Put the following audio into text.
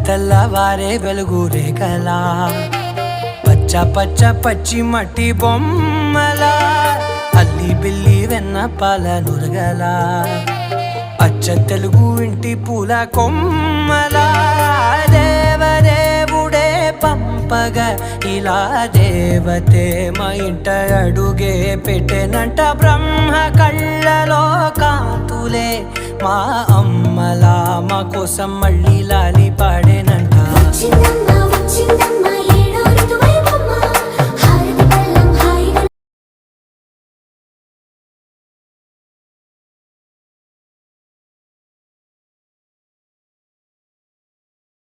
తెల్లవారే వెలుగు రేఖలా పచ్చ పచ్చ పచ్చి మట్టి బొమ్మలా అల్లి బిల్లి వెన్న పాల నురగలా అచ్చ తెలుగు ఇంటి పూల కొమ్మలా దేవదేవుడే పంపగా ఇలా దేవతే మా ఇంట అడుగే పెట్టెనంట బ్రహ్మ కళ్ళలో కాంతులే మా అమ్మలా మా కోసం మళ్ళీ లాలి పాడేనంట.